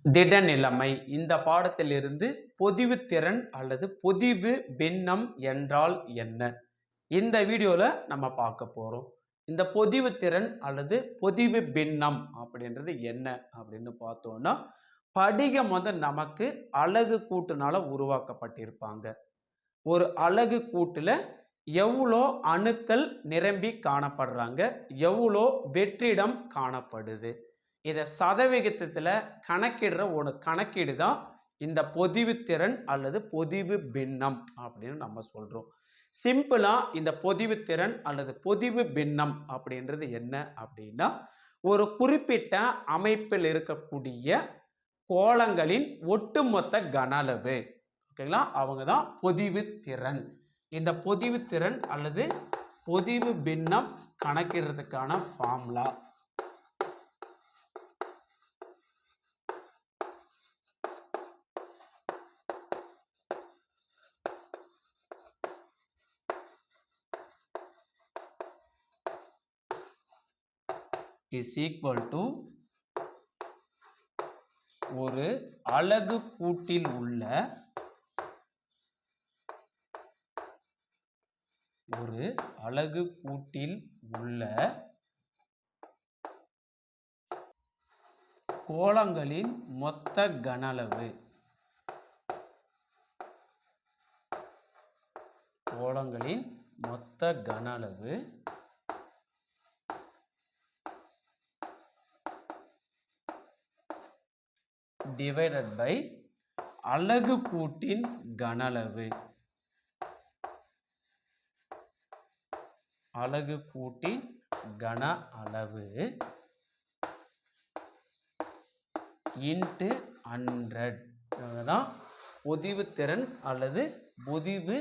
திடநிலைமை. இந்த பாடத்திலிருந்து பொதிவுத்திறன் அல்லது பொதிவு பின்னம் என்றால் என்ன? இந்த வீடியோல நம்ம பார்க்க போறோம். இந்த பொதிவுத்திறன் அல்லது பொதிவு பின்னம் அப்படின்றது என்ன அப்படின்னு பார்த்தோம்னா, படிகம் நமக்கு அலகு கூட்டுனால உருவாக்கப்பட்டிருப்பாங்க. ஒரு அலகு கூட்டுல எவ்வளோ அணுக்கள் நிரம்பி காணப்படுறாங்க, எவ்வளோ வெற்றிடம் காணப்படுது, இதை சதவிகிதத்தில் கணக்கிடுற ஒரு கணக்கீடு தான் இந்த பொதிவுத்திறன் அல்லது பொதிவு பின்னம் அப்படின்னு நம்ம சொல்றோம். சிம்பிளா இந்த பொதிவுத்திறன் அல்லது பொதிவு பின்னம் அப்படின்றது என்ன அப்படின்னா, ஒரு குறிப்பிட்ட அமைப்பில் இருக்கக்கூடிய கோளங்களின் ஒட்டுமொத்த கன அளவு, ஓகேங்களா, அவங்க தான் பொதிவுத்திறன். இந்த பொதிவுத்திறன் அல்லது பொதிவு பின்னம் கணக்கிடுறதுக்கான ஃபார்முலா is equal to ஒரு அலகு கூட்டில் உள்ள கோளங்களின் மொத்த கன அளவு, divided by அலகு கூட்டின் கன அளவு, into 100 தான் பொதிவுத்திறன் அல்லது பொதிவு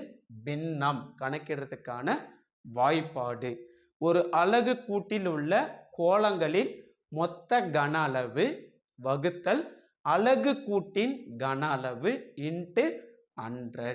பின்னம் கணக்கிடுறதுக்கான வாய்ப்பாடு. ஒரு அலகு கூட்டில் உள்ள கோளங்களின் மொத்த கன அளவு வகுத்தல் அலகு கூட்டின் கன அளவு into 100.